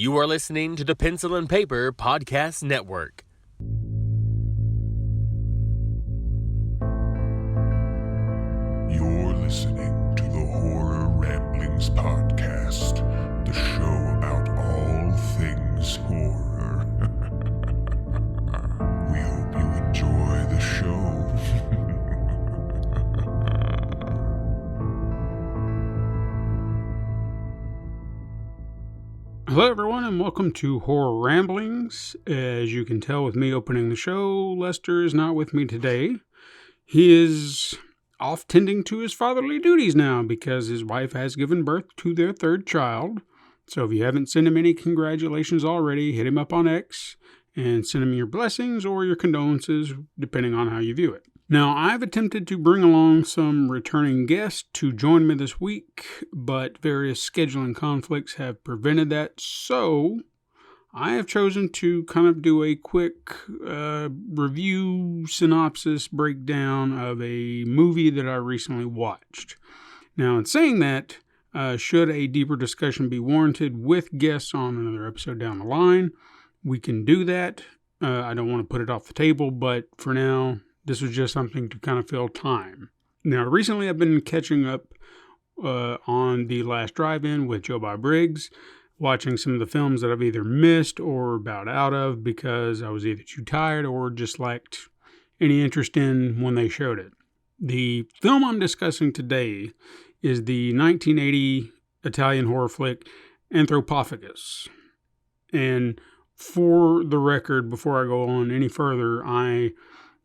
You are listening to the Pencil and Paper Podcast Network. You're listening to the Horror Ramblings Podcast, the show about all things horror. We hope you enjoy the show. Hello everyone and welcome to Horror Ramblings. As you can tell with me opening the show, Lester is not with me today. He is off tending to his fatherly duties now because his wife has given birth to their third child. So if you haven't sent him any congratulations already, hit him up on X and send him your blessings or your condolences, depending on how you view it. Now, I've attempted to bring along some returning guests to join me this week, but various scheduling conflicts have prevented that, so I have chosen to kind of do a quick review, synopsis, breakdown of a movie that I recently watched. Now, in saying that, should a deeper discussion be warranted with guests on another episode down the line, we can do that. I don't want to put it off the table, but for now, this was just something to kind of fill time. Now, recently I've been catching up on The Last Drive-In with Joe Bob Briggs, watching some of the films that I've either missed or bowed out of because I was either too tired or just lacked any interest in when they showed it. The film I'm discussing today is the 1980 Italian horror flick Anthropophagus. And for the record, before I go on any further, I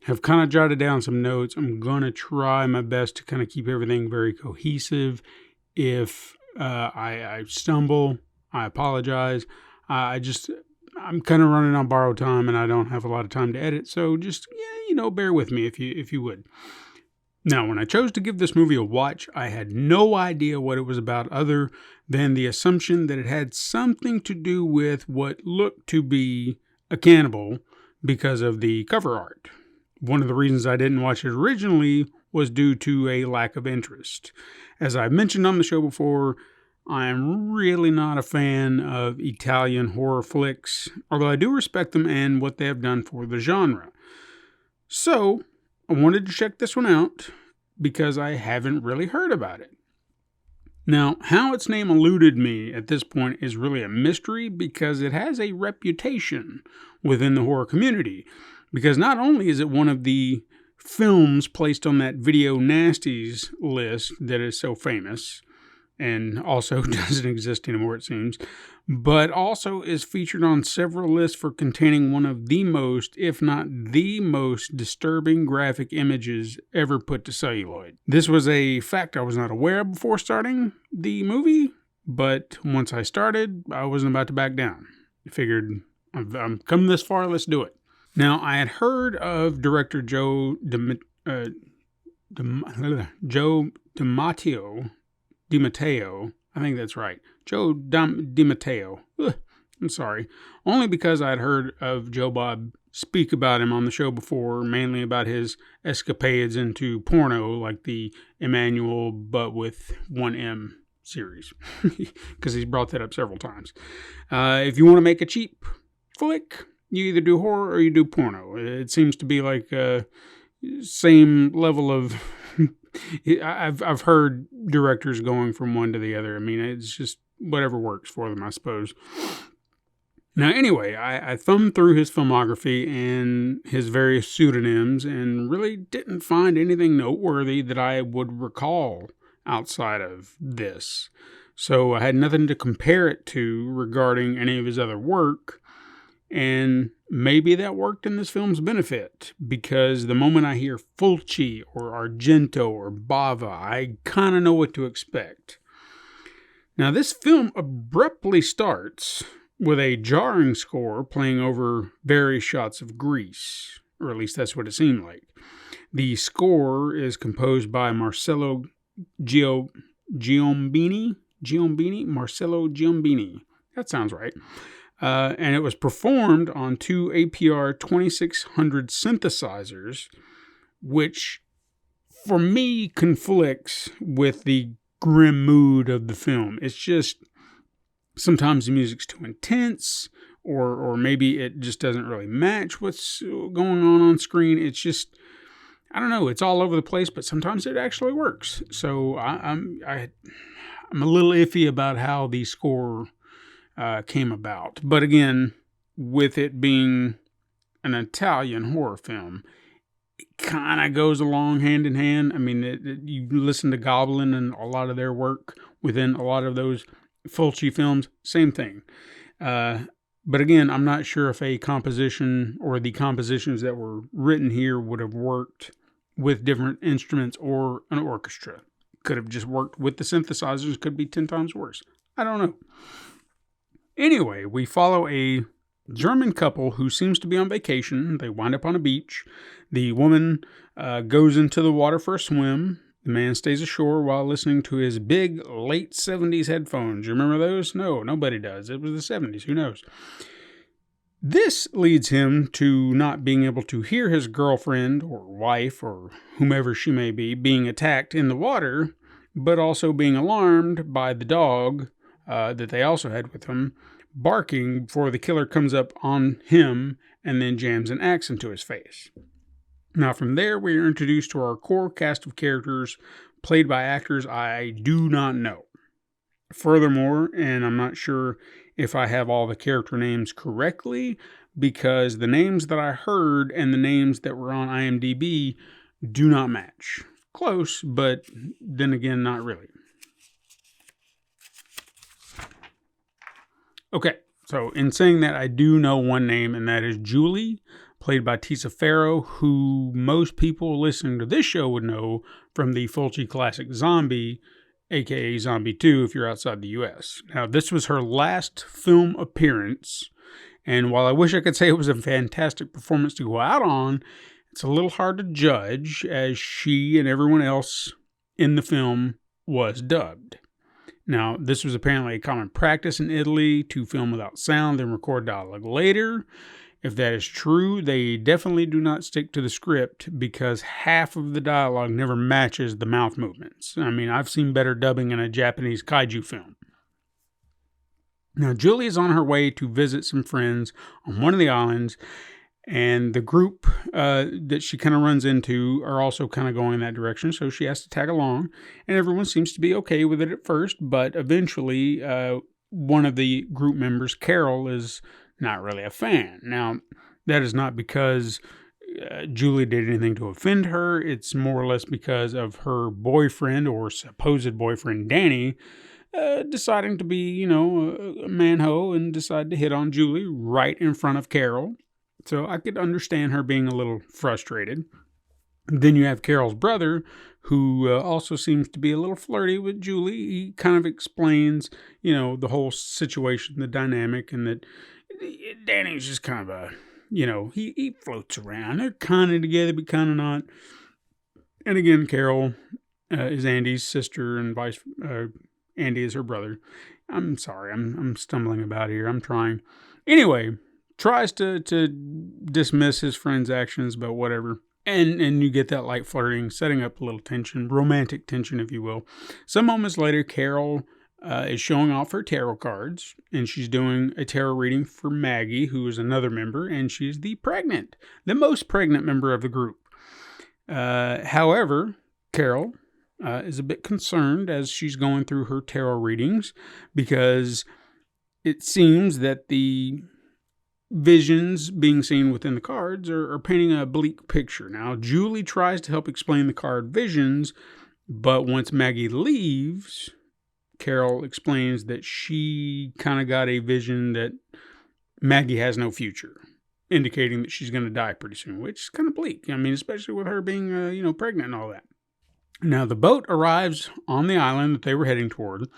have kind of jotted down some notes. I'm going to try my best to kind of keep everything very cohesive. If I stumble, I apologize. I'm kind of running on borrowed time and I don't have a lot of time to edit. So just, bear with me if you would. Now, when I chose to give this movie a watch, I had no idea what it was about other than the assumption that it had something to do with what looked to be a cannibal because of the cover art. One of the reasons I didn't watch it originally was due to a lack of interest. As I've mentioned on the show before, I'm really not a fan of Italian horror flicks, although I do respect them and what they have done for the genre. So, I wanted to check this one out because I haven't really heard about it. Now, how its name eluded me at this point is really a mystery because it has a reputation within the horror community. Because not only is it one of the films placed on that Video Nasties list that is so famous, and also doesn't exist anymore it seems, but also is featured on several lists for containing one of the most, if not the most, disturbing graphic images ever put to celluloid. This was a fact I was not aware of before starting the movie, but once I started, I wasn't about to back down. I figured, I'm come this far, let's do it. Now, I had heard of director Joe DiMatteo, I think that's right, Joe DiMatteo, I'm sorry, only because I had heard of Joe Bob speak about him on the show before, mainly about his escapades into porno, like the Emmanuel, but with one M series, because he's brought that up several times. If you want to make a cheap flick, you either do horror or you do porno. It seems to be like same level of... I've heard directors going from one to the other. I mean, it's just whatever works for them, I suppose. Now, anyway, I thumbed through his filmography and his various pseudonyms and really didn't find anything noteworthy that I would recall outside of this. So I had nothing to compare it to regarding any of his other work. And maybe that worked in this film's benefit, because the moment I hear Fulci or Argento or Bava, I kind of know what to expect. Now, this film abruptly starts with a jarring score playing over various shots of Greece, or at least that's what it seemed like. The score is composed by Marcello Giombini. Marcello Giombini. That sounds right. And it was performed on two APR 2600 synthesizers, which for me conflicts with the grim mood of the film. It's just Sometimes the music's too intense, or maybe it just doesn't really match what's going on screen. It's just, I don't know, it's all over the place, but sometimes it actually works. So I'm a little iffy about how the score came about. But again, with it being an Italian horror film, it kind of goes along hand in hand. I mean, you listen to Goblin and a lot of their work within a lot of those Fulci films, same thing. But again, I'm not sure if a composition or the compositions that were written here would have worked with different instruments or an orchestra. Could have just worked with the synthesizers, could be 10 times worse. I don't know. Anyway, we follow a German couple who seems to be on vacation. They wind up on a beach. The woman goes into the water for a swim. The man stays ashore while listening to his big late 70s headphones. You remember those? No, nobody does. It was the 70s. Who knows? This leads him to not being able to hear his girlfriend or wife or whomever she may be being attacked in the water, but also being alarmed by the dog that they also had with him, barking before the killer comes up on him and then jams an axe into his face. Now, from there, we are introduced to our core cast of characters played by actors I do not know. Furthermore, and I'm not sure if I have all the character names correctly, because the names that I heard and the names that were on IMDb do not match. Close, but then again, not really. Okay, so in saying that, I do know one name, and that is Julie, played by Tisa Farrow, who most people listening to this show would know from the Fulci classic Zombie, aka Zombie 2 if you're outside the US. Now, this was her last film appearance, and while I wish I could say it was a fantastic performance to go out on, it's a little hard to judge, as she and everyone else in the film was dubbed. Now, this was apparently a common practice in Italy to film without sound and record dialogue later. If that is true, they definitely do not stick to the script, because half of the dialogue never matches the mouth movements. I mean, I've seen better dubbing in a Japanese kaiju film. Now, Julie is on her way to visit some friends on one of the islands, and the group that she kind of runs into are also kind of going in that direction, so she has to tag along, and everyone seems to be okay with it at first, but eventually one of the group members, Carol, is not really a fan. Now, that is not because Julie did anything to offend her. It's more or less because of her boyfriend, or supposed boyfriend, Danny, deciding to be, a man-ho and decide to hit on Julie right in front of Carol. So I could understand her being a little frustrated. Then you have Carol's brother, who also seems to be a little flirty with Julie. He kind of explains, the whole situation, the dynamic, and that Danny's just kind of he floats around. They're kind of together, but kind of not. And again, Carol is Andy's sister, and Andy is her brother. I'm sorry, I'm stumbling about here. I'm trying. Anyway, tries to dismiss his friend's actions, but whatever. And you get that light flirting, setting up a little tension, romantic tension, if you will. Some moments later, Carol is showing off her tarot cards, and she's doing a tarot reading for Maggie, who is another member, and she's the most pregnant member of the group. However, Carol is a bit concerned as she's going through her tarot readings, because it seems that the visions being seen within the cards are painting a bleak picture. Now, Julie tries to help explain the card visions, but once Maggie leaves, Carol explains that she kind of got a vision that Maggie has no future, indicating that she's going to die pretty soon, which is kind of bleak. I mean, especially with her being, pregnant and all that. Now, the boat arrives on the island that they were heading toward.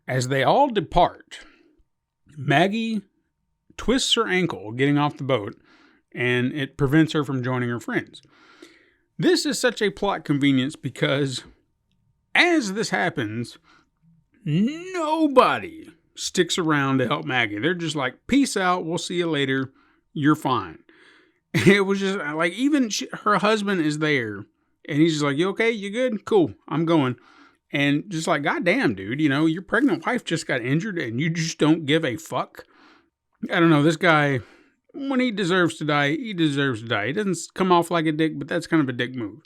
As they all depart, Maggie twists her ankle getting off the boat, and it prevents her from joining her friends. This is such a plot convenience, because as this happens, nobody sticks around to help Maggie. They're just like, peace out, we'll see you later, you're fine. It was just like, even her husband is there, and he's just like, you okay, you good, cool, I'm going. And just like, goddamn, dude, your pregnant wife just got injured and you just don't give a fuck. I don't know. This guy, when he deserves to die, he deserves to die. He doesn't come off like a dick, but that's kind of a dick move.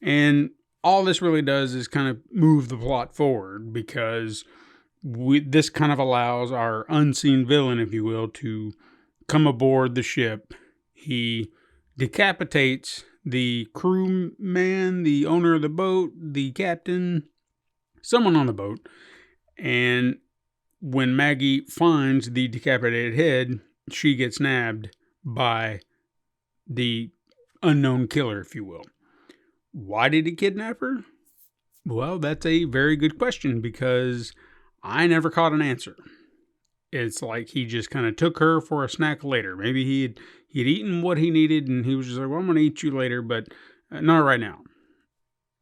And all this really does is kind of move the plot forward because this kind of allows our unseen villain, if you will, to come aboard the ship. He decapitates the crewman, the owner of the boat, the captain, someone on the boat. And when Maggie finds the decapitated head, she gets nabbed by the unknown killer, if you will. Why did he kidnap her? Well, that's a very good question because I never caught an answer. It's like he just kind of took her for a snack later. Maybe he'd eaten what he needed and he was just like, well, I'm going to eat you later, but not right now.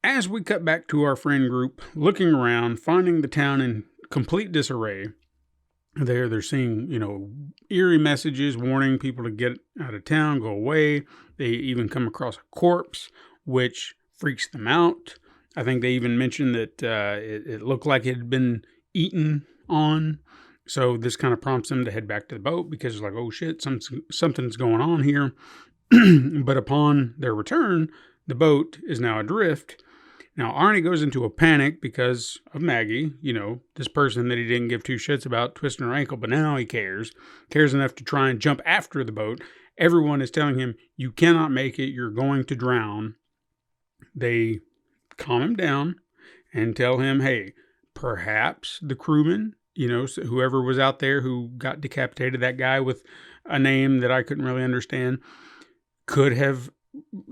As we cut back to our friend group, looking around, finding the town in complete disarray, they're seeing, eerie messages warning people to get out of town, go away. They even come across a corpse, which freaks them out. I think they even mentioned that it looked like it had been eaten on. So this kind of prompts them to head back to the boat because it's like, oh shit, something's going on here. But upon their return, the boat is now adrift. Now, Arnie goes into a panic because of Maggie, this person that he didn't give two shits about twisting her ankle, but now he cares enough to try and jump after the boat. Everyone is telling him, you cannot make it, you're going to drown. They calm him down and tell him, hey, perhaps the crewman, whoever was out there who got decapitated, that guy with a name that I couldn't really understand, could have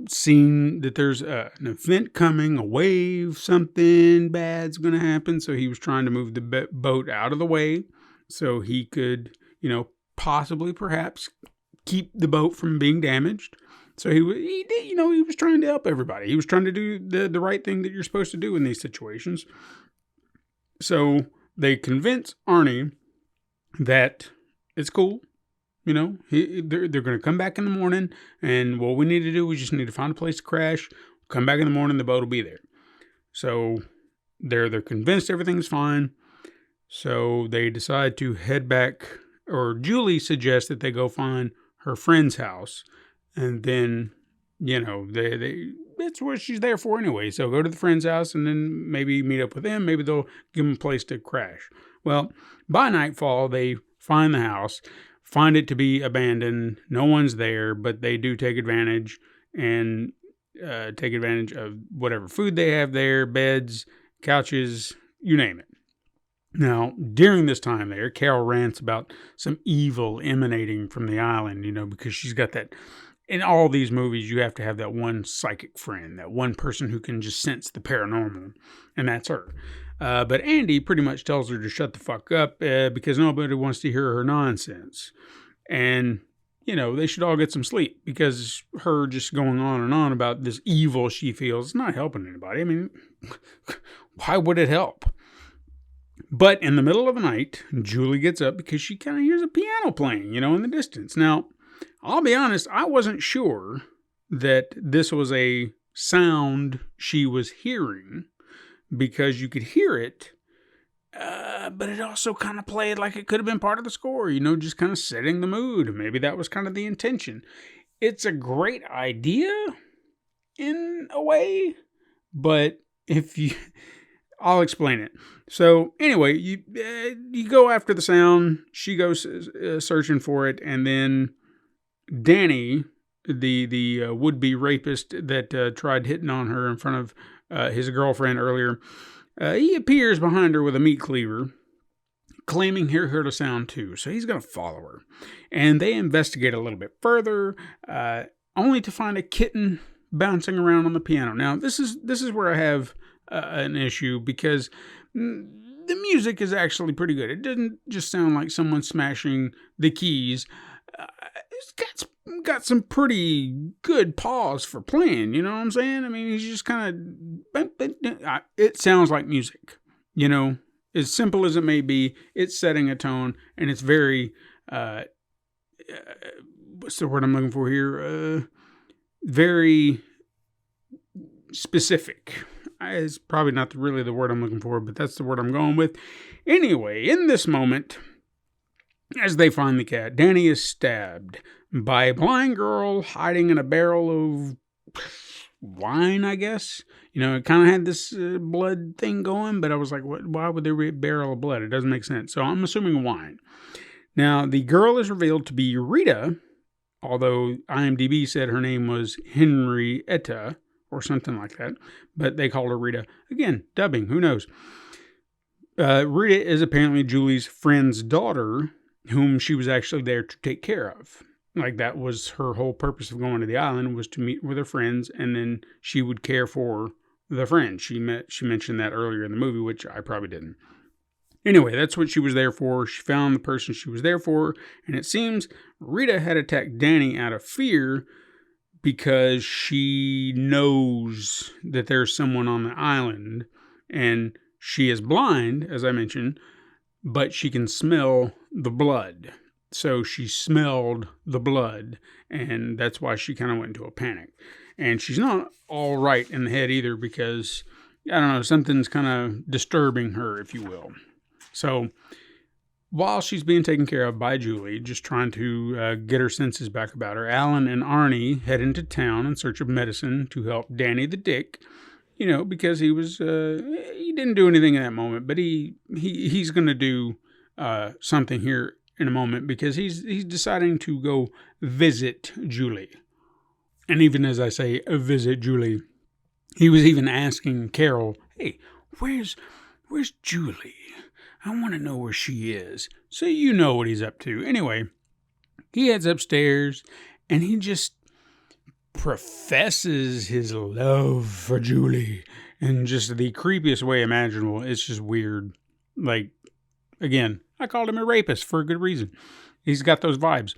seen that there's an event coming, a wave, something bad's going to happen. So he was trying to move the boat out of the way so he could, possibly perhaps keep the boat from being damaged. So he was trying to help everybody. He was trying to do the right thing that you're supposed to do in these situations. So they convince Arnie that it's cool. They're going to come back in the morning, and what we need to do, we just need to find a place to crash. Come back in the morning, the boat will be there. So they're convinced everything's fine. So they decide to head back, or Julie suggests that they go find her friend's house. And then, that's what she's there for anyway. So go to the friend's house and then maybe meet up with them. Maybe they'll give them a place to crash. Well, by nightfall, they find the house, find it to be abandoned. No one's there, but they do take advantage of whatever food they have there, beds, couches, you name it. Now, during this time there, Carol rants about some evil emanating from the island, because she's got that. In all these movies, you have to have that one psychic friend, that one person who can just sense the paranormal, and that's her. But Andy pretty much tells her to shut the fuck up because nobody wants to hear her nonsense. And, they should all get some sleep because her just going on and on about this evil she feels is not helping anybody. I mean, why would it help? But in the middle of the night, Julie gets up because she kind of hears a piano playing, in the distance. Now, I'll be honest, I wasn't sure that this was a sound she was hearing because you could hear it, but it also kind of played like it could have been part of the score, just kind of setting the mood. Maybe that was kind of the intention. It's a great idea in a way, but I'll explain it. So anyway, you go after the sound. She goes searching for it, and then Danny, the would-be rapist that tried hitting on her in front of his girlfriend earlier, he appears behind her with a meat cleaver, claiming he heard a sound too. So he's going to follow her, and they investigate a little bit further, only to find a kitten bouncing around on the piano. Now this is where I have an issue because the music is actually pretty good. It didn't just sound like someone smashing the keys. It's got some pretty good pause for playing, you know what I'm saying? I mean, he's just kind of, it sounds like music, as simple as it may be. It's setting a tone, and it's very, what's the word I'm looking for here? Very specific. It's probably not really the word I'm looking for, but that's the word I'm going with. Anyway, in this moment, as they find the cat, Danny is stabbed by a blind girl hiding in a barrel of wine, I guess. It kind of had this blood thing going, but I was like, why would there be a barrel of blood? It doesn't make sense. So I'm assuming wine. Now, the girl is revealed to be Rita, although IMDb said her name was Henrietta or something like that, but they called her Rita. Again, dubbing, who knows? Rita is apparently Julie's friend's daughter, whom she was actually there to take care of. Like, that was her whole purpose of going to the island, was to meet with her friends, and then she would care for the friend. She mentioned that earlier in the movie, which I probably didn't. Anyway, that's what she was there for. She found the person she was there for, and it seems Rita had attacked Danny out of fear because she knows that there's someone on the island, and she is blind, as I mentioned, but she can smell the blood. So she smelled the blood, and that's why she kind of went into a panic. And she's not all right in the head either because, I don't know, something's kind of disturbing her, if you will. So while she's being taken care of by Julie, just trying to get her senses back about her, Alan and Arnie head into town in search of medicine to help Danny the Dick, because he was, he didn't do anything in that moment, but he's going to do something here in a moment because he's deciding to go visit Julie. And even as I say, visit Julie, he was even asking Carol, hey, where's Julie? I want to know where she is. So you know what he's up to. Anyway, he heads upstairs and he just professes his love for Julie in just the creepiest way imaginable. It's just weird. Like, again, I called him a rapist for a good reason. He's got those vibes.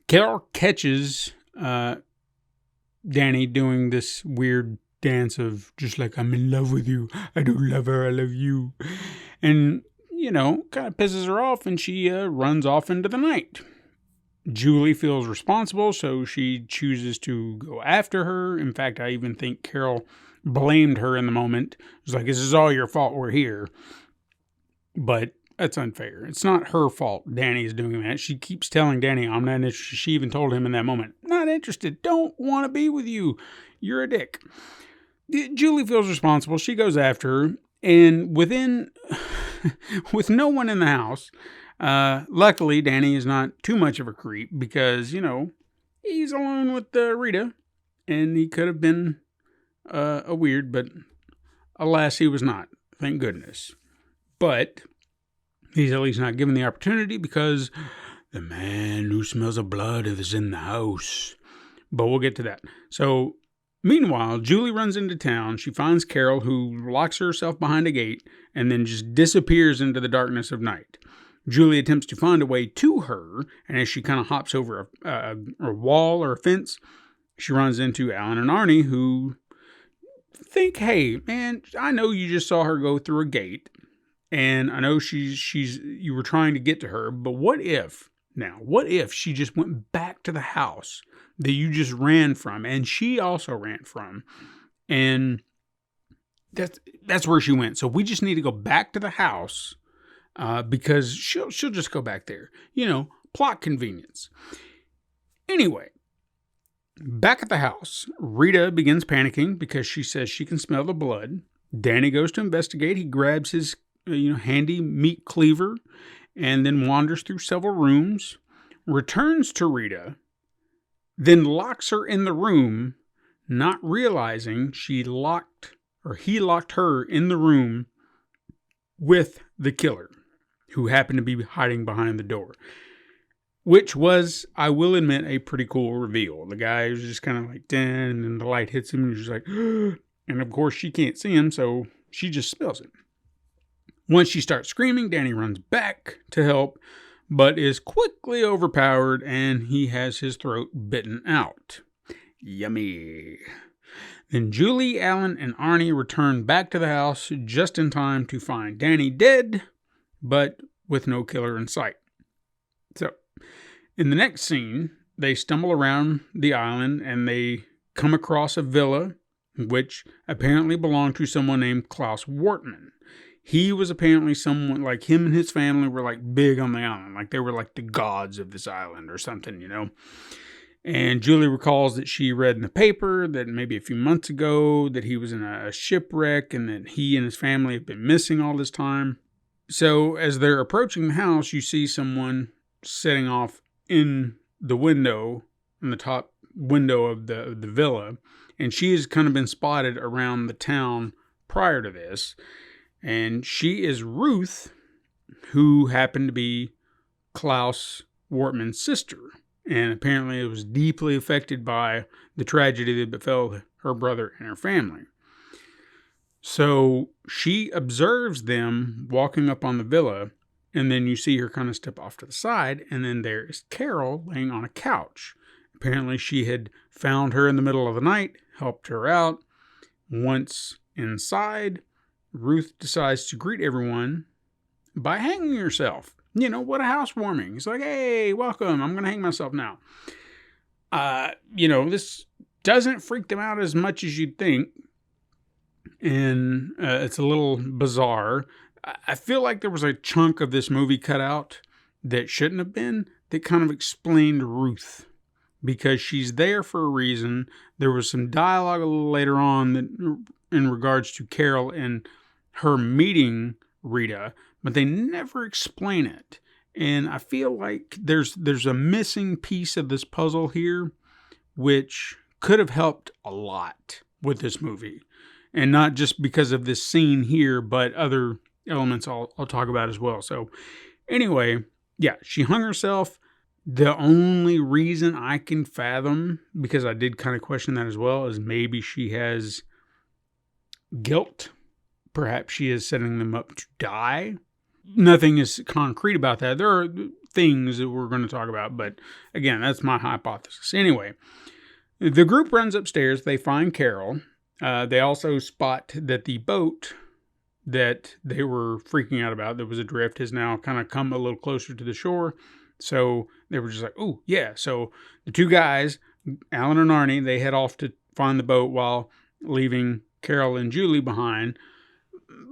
Carol catches Danny doing this weird dance of just like, I'm in love with you. I don't love her. I love you. And, kind of pisses her off, and she runs off into the night. Julie feels responsible, so she chooses to go after her. In fact, I even think Carol blamed her in the moment. It was like, this is all your fault, we're here. But that's unfair. It's not her fault Danny is doing that. She keeps telling Danny, I'm not interested. She even told him in that moment, not interested, don't want to be with you. You're a dick. Julie feels responsible. She goes after her, and with no one in the house, luckily Danny is not too much of a creep because, he's alone with Rita, and he could have been a weird, but alas, he was not. Thank goodness. But he's at least not given the opportunity because the man who smells of blood is in the house. But we'll get to that. So, meanwhile, Julie runs into town. She finds Carol, who locks herself behind a gate and then just disappears into the darkness of night. Julie attempts to find a way to her, and as she kind of hops over a wall or a fence, she runs into Alan and Arnie, who think, hey, man, I know you just saw her go through a gate, and I know you were trying to get to her, but what if she just went back to the house that you just ran from, and she also ran from, and that's where she went. So we just need to go back to the house because she'll just go back there. Plot convenience. Anyway, back at the house, Rita begins panicking because she says she can smell the blood. Danny goes to investigate. He grabs his handy meat cleaver and then wanders through several rooms, returns to Rita, then locks her in the room, not realizing he locked her in the room with the killer, who happened to be hiding behind the door. Which was, I will admit, a pretty cool reveal. The guy was just kind of like, and then the light hits him, and he's like, and of course she can't see him, so she just spills it. Once she starts screaming, Danny runs back to help, but is quickly overpowered, and he has his throat bitten out. Yummy. Then Julie, Alan, and Arnie return back to the house just in time to find Danny dead, but with no killer in sight. So, in the next scene, they stumble around the island, and they come across a villa which apparently belonged to someone named Klaus Wortman. He was apparently someone, like him and his family were like big on the island. Like they were like the gods of this island or something, you know. And Julie recalls that she read in the paper that maybe a few months ago that he was in a shipwreck and that he and his family have been missing all this time. So as they're approaching the house, you see someone setting off in the window, in the top window of the villa. And she has kind of been spotted around the town prior to this. And she is Ruth, who happened to be Klaus Wortman's sister. And apparently it was deeply affected by the tragedy that befell her brother and her family. So she observes them walking up on the villa, and then you see her kind of step off to the side, and then there is Carol laying on a couch. Apparently she had found her in the middle of the night, helped her out. Once inside, Ruth decides to greet everyone by hanging herself. You know, what a housewarming. He's like, hey, welcome. I'm going to hang myself now. This doesn't freak them out as much as you'd think. And it's a little bizarre. I feel like there was a chunk of this movie cut out that shouldn't have been, that kind of explained Ruth. Because she's there for a reason. There was some dialogue a little later on that, in regards to Carol and her meeting Rita, but they never explain it. And I feel like there's a missing piece of this puzzle here, which could have helped a lot with this movie. And not just because of this scene here, but other elements I'll talk about as well. So anyway, yeah, she hung herself. The only reason I can fathom, because I did kind of question that as well, is maybe she has guilt. Perhaps she is setting them up to die. Nothing is concrete about that. There are things that we're going to talk about, but again, that's my hypothesis. Anyway, the group runs upstairs. They find Carol. They also spot that the boat that they were freaking out about, that was adrift, has now kind of come a little closer to the shore. So they were just like, oh, yeah. So the two guys, Alan and Arnie, they head off to find the boat while leaving Carol and Julie behind.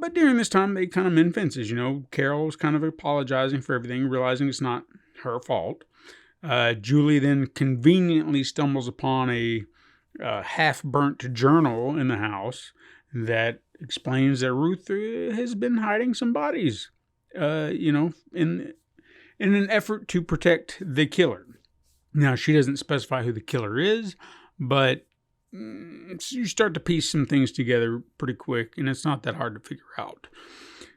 But during this time, they kind of mend fences. You know, Carol's kind of apologizing for everything, realizing it's not her fault. Julie then conveniently stumbles upon a half-burnt journal in the house that explains that Ruth has been hiding some bodies, in an effort to protect the killer. Now, she doesn't specify who the killer is, but you start to piece some things together pretty quick, and it's not that hard to figure out.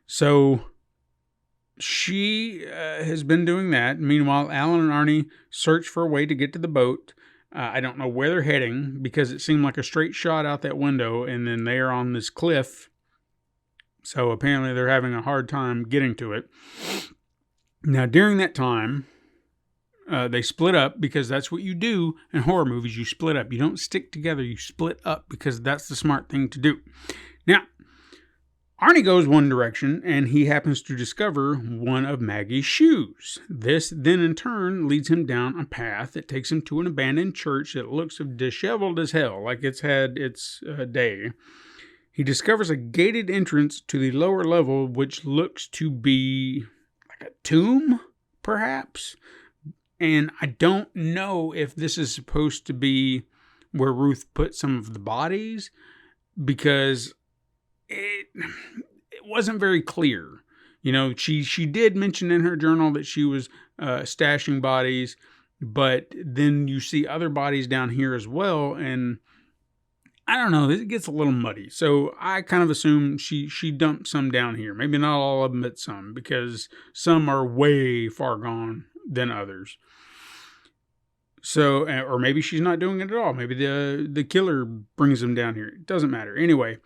So she has been doing that. Meanwhile, Alan and Arnie search for a way to get to the boat. I don't know where they're heading, because it seemed like a straight shot out that window, and then they're on this cliff. So apparently they're having a hard time getting to it. Now, during that time, they split up, because that's what you do in horror movies. You split up. You don't stick together. You split up, because that's the smart thing to do. Now, Arnie goes one direction, and he happens to discover one of Maggie's shoes. This then, in turn, leads him down a path that takes him to an abandoned church that looks disheveled as hell, like it's had its day. He discovers a gated entrance to the lower level, which looks to be like a tomb, perhaps. And I don't know if this is supposed to be where Ruth put some of the bodies, because it wasn't very clear. You know, she did mention in her journal that she was stashing bodies, but then you see other bodies down here as well, and I don't know, it gets a little muddy. So I kind of assume she dumped some down here. Maybe not all of them, but some, because some are way far gone than others. So, or maybe she's not doing it at all. Maybe the killer brings them down here. It doesn't matter. Anyway,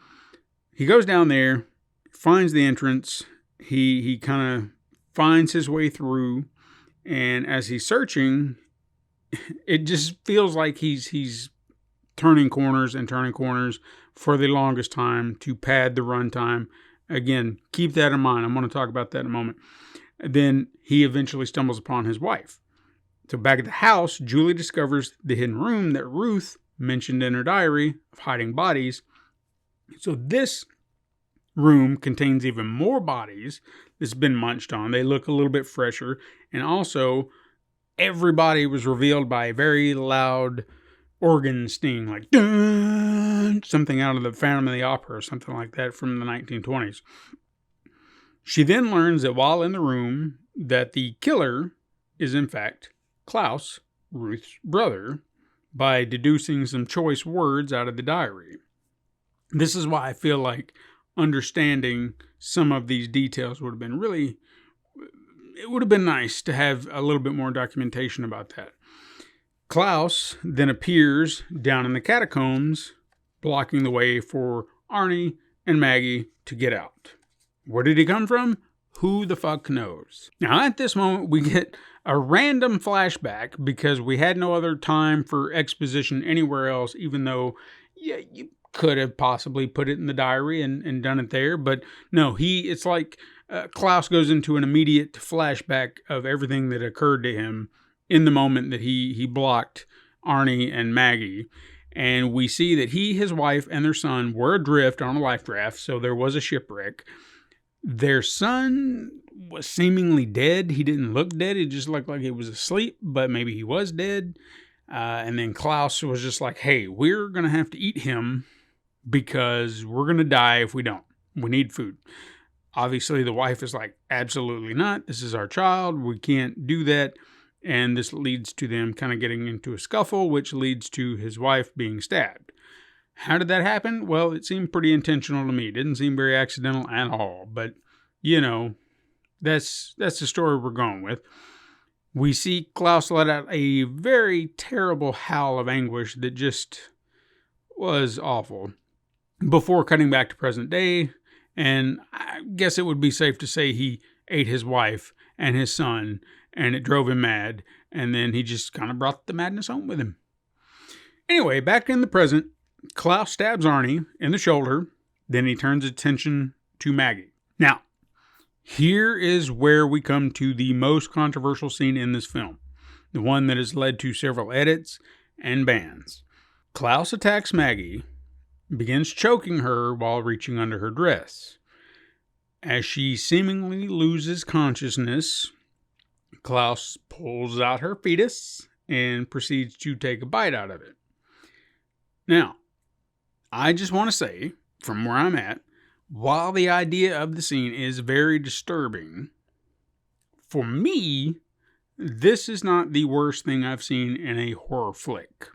he goes down there, finds the entrance. He kind of finds his way through, and as he's searching, it just feels like he's turning corners for the longest time to pad the runtime. Again, keep that in mind. I'm going to talk about that in a moment. Then he eventually stumbles upon his wife. So back at the house, Julie discovers the hidden room that Ruth mentioned in her diary of hiding bodies. So this room contains even more bodies that's been munched on. They look a little bit fresher. And also, everybody was revealed by a very loud organ sting, like dun, something out of the Phantom of the Opera or something like that from the 1920s. She then learns that while in the room that the killer is in fact Klaus, Ruth's brother, by deducing some choice words out of the diary. This is why I feel like understanding some of these details would have been it would have been nice to have a little bit more documentation about that. Klaus then appears down in the catacombs, blocking the way for Arnie and Maggie to get out. Where did he come from? Who the fuck knows? Now, at this moment, we get a random flashback because we had no other time for exposition anywhere else, even though, you could have possibly put it in the diary and done it there. But no, it's like Klaus goes into an immediate flashback of everything that occurred to him in the moment that he blocked Arnie and Maggie. And we see that he, his wife, and their son were adrift on a life raft, so there was a shipwreck. Their son was seemingly dead. He didn't look dead. He just looked like he was asleep, but maybe he was dead. And then Klaus was just like, hey, we're going to have to eat him because we're going to die if we don't. We need food. Obviously, the wife is like, absolutely not. This is our child. We can't do that. And this leads to them kind of getting into a scuffle, which leads to his wife being stabbed. How did that happen? Well, it seemed pretty intentional to me. It didn't seem very accidental at all. But, that's the story we're going with. We see Klaus let out a very terrible howl of anguish that just was awful before cutting back to present day. And I guess it would be safe to say he ate his wife and his son, and it drove him mad. And then he just kind of brought the madness home with him. Anyway, back in the present, Klaus stabs Arnie in the shoulder. Then he turns attention to Maggie. Now, here is where we come to the most controversial scene in this film. The one that has led to several edits and bans. Klaus attacks Maggie, begins choking her while reaching under her dress. As she seemingly loses consciousness, Klaus pulls out her fetus and proceeds to take a bite out of it. Now, I just want to say, from where I'm at, while the idea of the scene is very disturbing, for me, this is not the worst thing I've seen in a horror flick.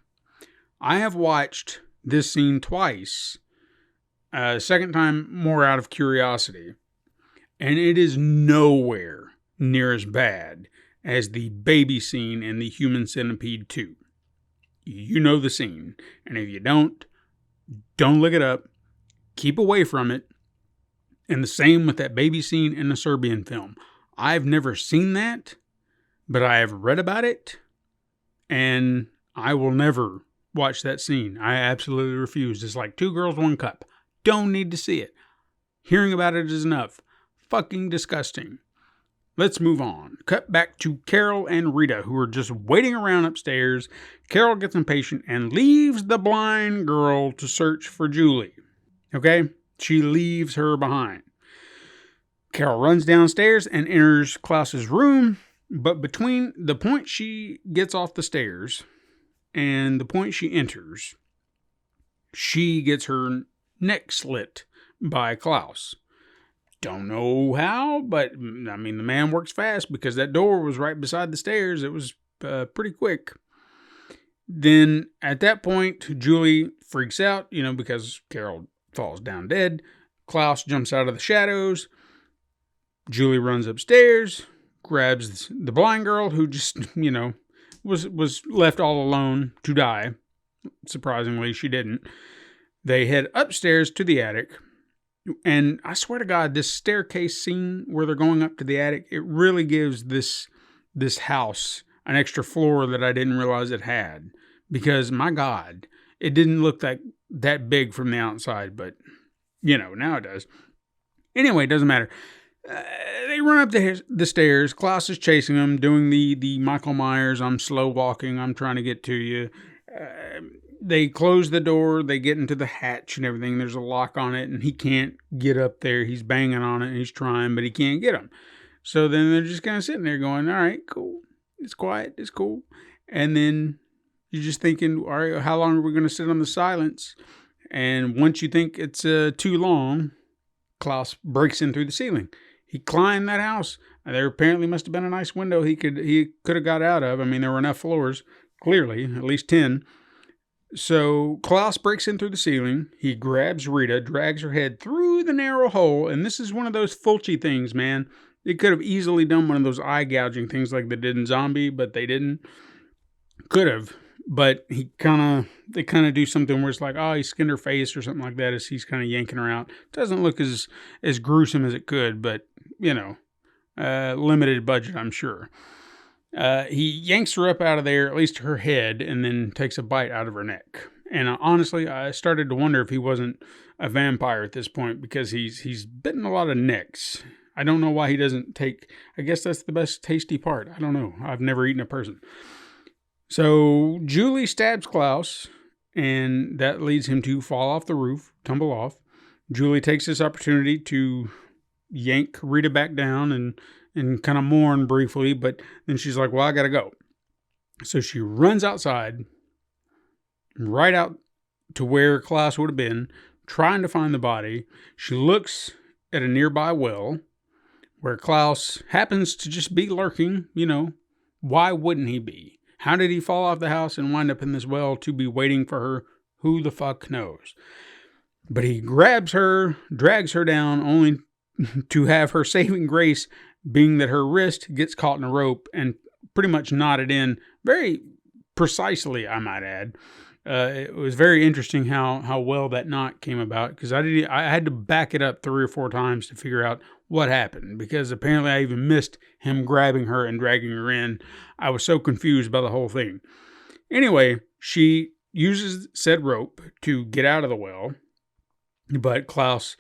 I have watched this scene twice, second time more out of curiosity, and it is nowhere near as bad as the baby scene in the Human Centipede 2. You know the scene, and if you don't look it up, keep away from it. And the same with that baby scene in the Serbian film. I've never seen that, but I have read about it, and I will never watch that scene. I absolutely refuse. It's like 2 girls, 1 cup. Don't need to see it. Hearing about it is enough. Fucking disgusting. Let's move on. Cut back to Carol and Rita, who are just waiting around upstairs. Carol gets impatient and leaves the blind girl to search for Julie. Okay? She leaves her behind. Carol runs downstairs and enters Klaus's room, but between the point she gets off the stairs and the point she enters, she gets her neck slit by Klaus. Don't know how, but I mean, the man works fast because that door was right beside the stairs. It was pretty quick. Then at that point, Julie freaks out, because Carol falls down dead. Klaus jumps out of the shadows. Julie runs upstairs, grabs the blind girl who just, was left all alone to die. Surprisingly, she didn't. They head upstairs to the attic. And I swear to God, this staircase scene where they're going up to the attic, it really gives this house an extra floor that I didn't realize it had. Because, my God, it didn't look that big from the outside, but, now it does. Anyway, it doesn't matter. They run up the stairs. Klaus is chasing them, doing the Michael Myers, I'm slow walking, I'm trying to get to you. they close the door, they get into the hatch and everything. There's a lock on it, and he can't get up there. He's banging on it, and he's trying, but he can't get him. So then they're just kind of sitting there going, all right, cool. It's quiet. It's cool. And then you're just thinking, all right, how long are we going to sit on the silence? And once you think it's too long, Klaus breaks in through the ceiling. He climbed that house. There apparently must have been a nice window he could have got out of. I mean, there were enough floors, clearly, at least 10. So Klaus breaks in through the ceiling. He grabs Rita, drags her head through the narrow hole. And this is one of those Fulci things, man. They could have easily done one of those eye gouging things like they did in Zombie, but they didn't. Could have. But they kind of do something where it's like, oh, he skinned her face or something like that as he's kind of yanking her out. Doesn't look as gruesome as it could, but, limited budget, I'm sure. He yanks her up out of there, at least her head, and then takes a bite out of her neck. And honestly, I started to wonder if he wasn't a vampire at this point because he's bitten a lot of necks. I don't know why he doesn't take, I guess that's the best tasty part. I don't know. I've never eaten a person. So Julie stabs Klaus, and that leads him to fall off the roof, tumble off. Julie takes this opportunity to yank Rita back down and kind of mourn briefly, but then she's like, well, I got to go. So she runs outside, right out to where Klaus would have been, trying to find the body. She looks at a nearby well, where Klaus happens to just be lurking. Why wouldn't he be? How did he fall off the house and wind up in this well to be waiting for her? Who the fuck knows? But he grabs her, drags her down, only to have her saving grace being that her wrist gets caught in a rope and pretty much knotted in very precisely, I might add. It was very interesting how well that knot came about, because I had to back it up 3 or 4 times to figure out what happened, because apparently I even missed him grabbing her and dragging her in. I was so confused by the whole thing. Anyway, she uses said rope to get out of the well, but Klaus,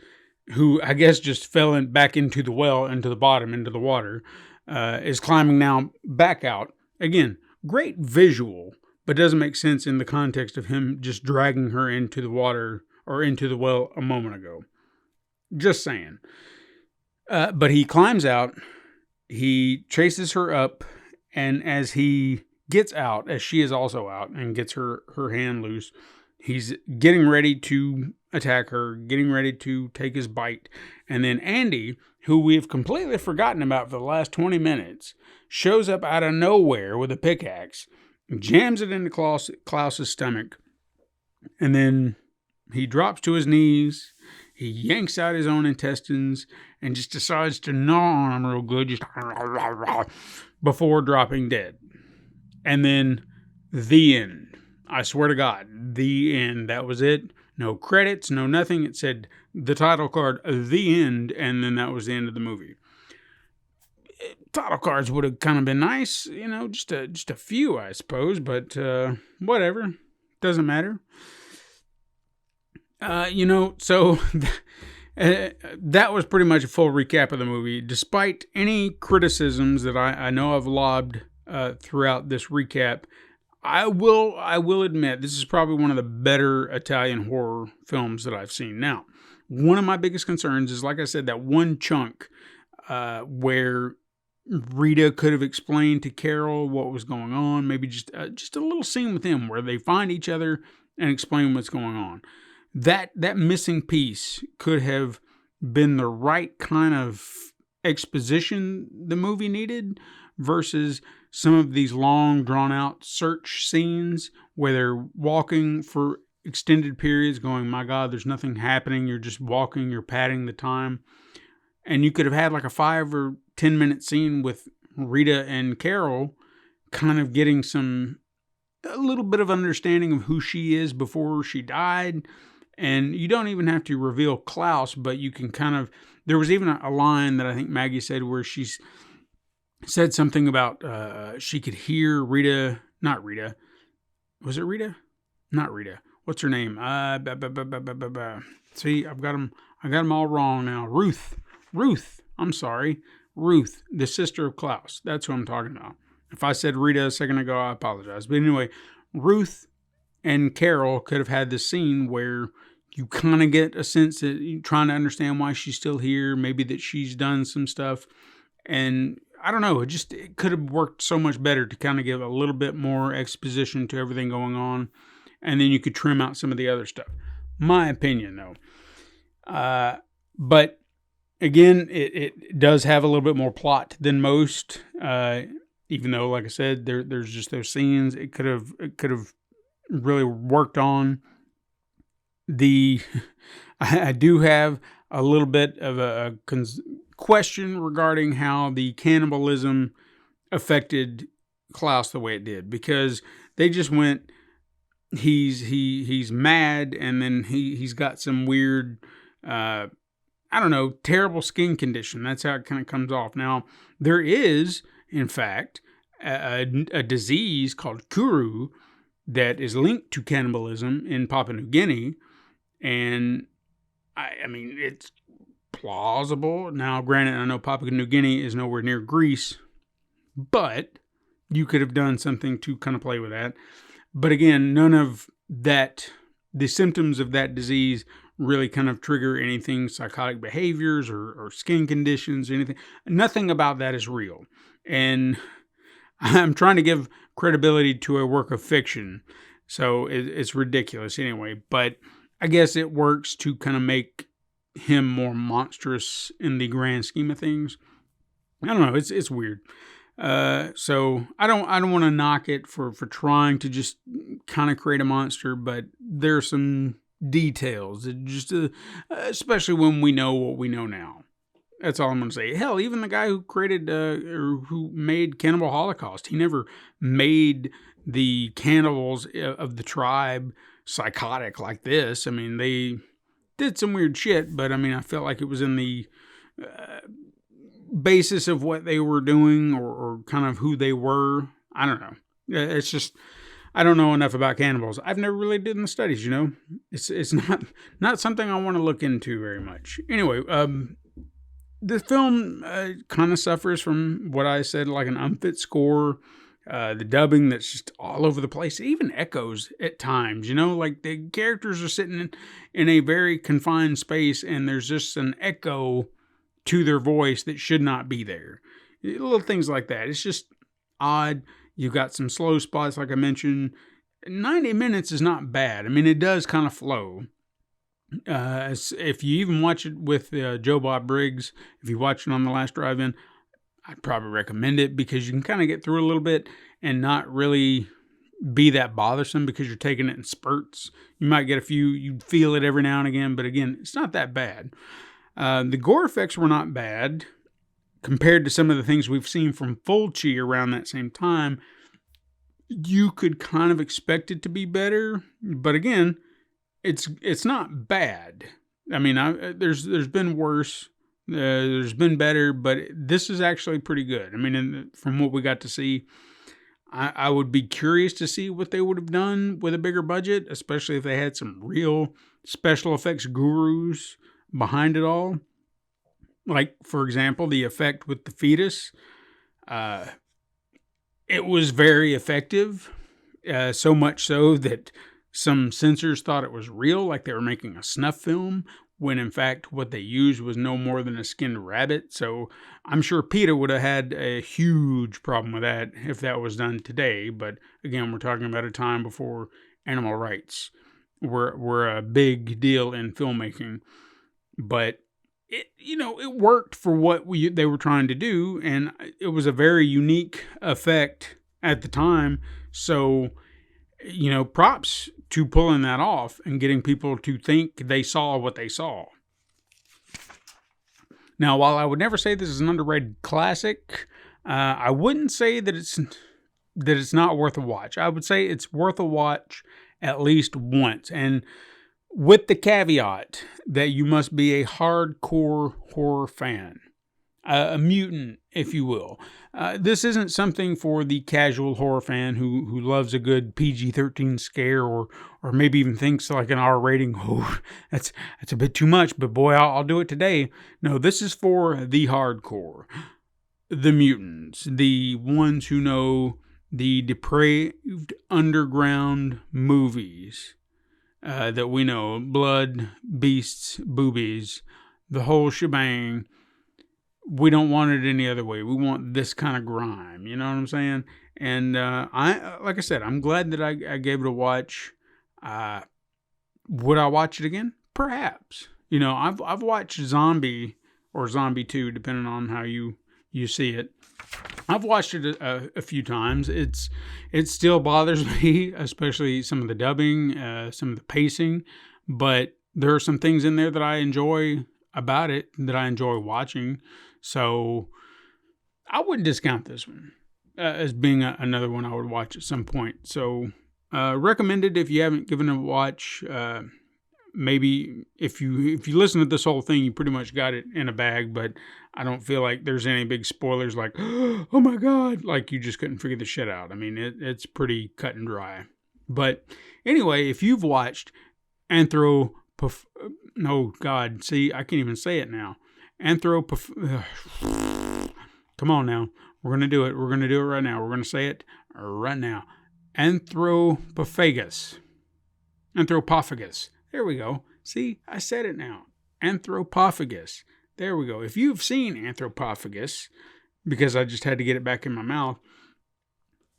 who I guess just fell back into the well, into the bottom, into the water, is climbing now back out. Again, great visual, but doesn't make sense in the context of him just dragging her into the water or into the well a moment ago. Just saying. But he climbs out, he chases her up, and as he gets out, as she is also out, and gets her hand loose, he's getting ready to attack her, getting ready to take his bite. And then Andy, who we've completely forgotten about for the last 20 minutes, shows up out of nowhere with a pickaxe, jams it into Klaus's stomach, and then he drops to his knees, he yanks out his own intestines, and just decides to gnaw on him real good, just before dropping dead. And then the end. I swear to God, the end. That was it. No credits, no nothing. It said the title card, the end, and then that was the end of the movie. Title cards would have kind of been nice, just a few, I suppose, but whatever, doesn't matter. So that was pretty much a full recap of the movie. Despite any criticisms that I know I've lobbed throughout this recap, I will admit this is probably one of the better Italian horror films that I've seen. Now, one of my biggest concerns is, like I said, that one chunk where Rita could have explained to Carol what was going on. Maybe just a little scene with him where they find each other and explain what's going on. That missing piece could have been the right kind of exposition the movie needed, versus some of these long, drawn-out search scenes where they're walking for extended periods going, my God, there's nothing happening. You're just walking, you're padding the time. And you could have had like a 5 or 10 minute scene with Rita and Carol kind of getting a little bit of understanding of who she is before she died. And you don't even have to reveal Klaus, but you can there was even a line that I think Maggie said where she's said something about she could hear Rita, not Rita. Was it Rita? Not Rita. What's her name? See, I got them all wrong now. Ruth. I'm sorry. Ruth, the sister of Klaus. That's who I'm talking about. If I said Rita a second ago, I apologize. But anyway, Ruth and Carol could have had this scene where you kind of get a sense that you're trying to understand why she's still here, maybe that she's done some stuff. And I don't know, it could have worked so much better to kind of give a little bit more exposition to everything going on. And then you could trim out some of the other stuff. My opinion, though. But again, it does have a little bit more plot than most. Even though, like I said, there's just those scenes it could have really worked on. I do have a little bit of a question regarding how the cannibalism affected Klaus the way it did, because they just went, he's mad, and then he's got some weird, I don't know, terrible skin condition. That's how it kind of comes off. Now, there is, in fact, a disease called Kuru that is linked to cannibalism in Papua New Guinea. And I mean, it's plausible. Now, granted, I know Papua New Guinea is nowhere near Greece, but you could have done something to kind of play with that. But again, none of that, the symptoms of that disease really kind of trigger anything, psychotic behaviors or skin conditions, anything. Nothing about that is real. And I'm trying to give credibility to a work of fiction, so it's ridiculous anyway. But I guess it works to kind of make him more monstrous in the grand scheme of things. I don't know. It's weird. So I don't want to knock it for trying to just kind of create a monster, but there are some details that just, especially when we know what we know now. That's all I'm going to say. Hell, even the guy who created or who made Cannibal Holocaust, he never made the cannibals of the tribe psychotic like this. I mean, they did some weird shit, but I mean, I felt like it was in the basis of what they were doing or kind of who they were. I don't know. It's just, I don't know enough about cannibals. I've never really did in the studies, you know. It's not something I want to look into very much. Anyway, the film kind of suffers from what I said, like an unfit score. The dubbing that's just all over the place. It even echoes at times, you know, like the characters are sitting in a very confined space and there's just an echo to their voice that should not be there. Little things like that. It's just odd. You've got some slow spots, like I mentioned. 90 minutes is not bad. I mean, it does kind of flow. If you even watch it with Joe Bob Briggs, if you watch it on the last drive-in, I'd probably recommend it because you can kind of get through a little bit and not really be that bothersome because you're taking it in spurts. You might get a few, you feel it every now and again, but again, it's not that bad. The gore effects were not bad compared to some of the things we've seen from Fulci around that same time. You could kind of expect it to be better, but again, it's not bad. I mean, there's been worse. There's been better, but this is actually pretty good. I mean, from what we got to see, I would be curious to see what they would have done with a bigger budget, especially if they had some real special effects gurus behind it all. Like, for example, the effect with the fetus. It was very effective, so much so that some censors thought it was real, like they were making a snuff film, when in fact what they used was no more than a skinned rabbit. So I'm sure PETA would have had a huge problem with that if that was done today. But again, we're talking about a time before animal rights were a big deal in filmmaking. But it worked for what they were trying to do, and it was a very unique effect at the time. So, props to pulling that off and getting people to think they saw what they saw. Now, while I would never say this is an underrated classic, I wouldn't say that it's not worth a watch. I would say it's worth a watch at least once, and with the caveat that you must be a hardcore horror fan, a mutant, if you will. This isn't something for the casual horror fan who loves a good PG-13 scare or maybe even thinks like an R rating. Oh, that's a bit too much, but boy, I'll do it today. No, this is for the hardcore, the mutants, the ones who know the depraved underground movies that we know, blood, beasts, boobies, the whole shebang. We don't want it any other way. We want this kind of grime. You know what I'm saying? And like I said, I'm glad that I gave it a watch. Would I watch it again? Perhaps. You know, I've watched Zombie or Zombie 2, depending on how you see it. I've watched it a few times. It still bothers me, especially some of the dubbing, some of the pacing. But there are some things in there that I enjoy about it, that I enjoy watching. So I wouldn't discount this one as being another one I would watch at some point. So recommended if you haven't given it a watch. Maybe if you listen to this whole thing, you pretty much got it in a bag, but I don't feel like there's any big spoilers like, oh my God, like you just couldn't figure the shit out. I mean, it's pretty cut and dry. But anyway, if you've watched no, God, see, I can't even say it now. Come on now. We're going to do it. We're going to do it right now. We're going to say it right now. Anthropophagus. There we go. See, I said it now. Anthropophagus. There we go. If you've seen Anthropophagus, because I just had to get it back in my mouth,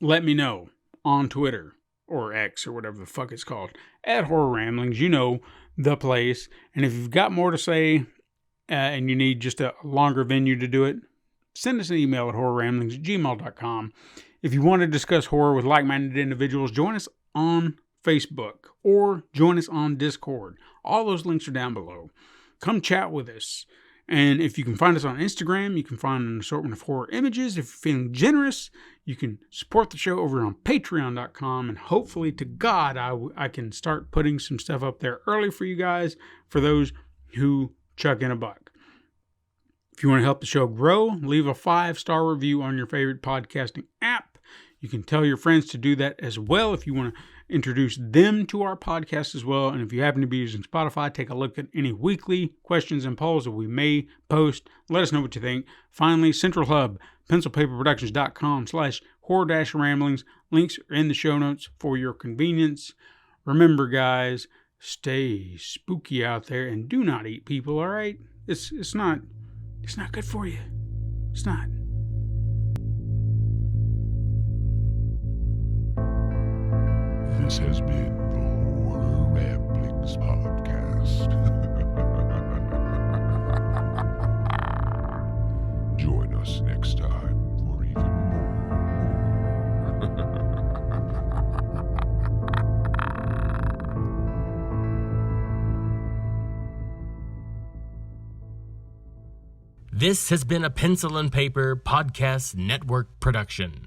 let me know on Twitter or X or whatever the fuck it's called, at Horror Ramblings. You know the place. And if you've got more to say and you need just a longer venue to do it, send us an email at horrorramblings@gmail.com. If you want to discuss horror with like-minded individuals, join us on Facebook or join us on Discord. All those links are down below. Come chat with us. And if you can find us on Instagram, you can find an assortment of horror images. If you're feeling generous, you can support the show over on patreon.com. And hopefully, to God, I can start putting some stuff up there early for you guys, for those who chuck in a buck. If you want to help the show grow, leave a 5-star review on your favorite podcasting app. You can tell your friends to do that as well if you want to introduce them to our podcast as well. And if you happen to be using Spotify, take a look at any weekly questions and polls that we may post. Let us know what you think. Finally, Central Hub, pencilpaperproductions.com/horror-ramblings. Links are in the show notes for your convenience. Remember, guys, stay spooky out there and do not eat people, all right? It's not good for you. It's not. This has been the Horror Ramblings podcast. Join us next time for even more. This has been a Pencil and Paper Podcast Network production.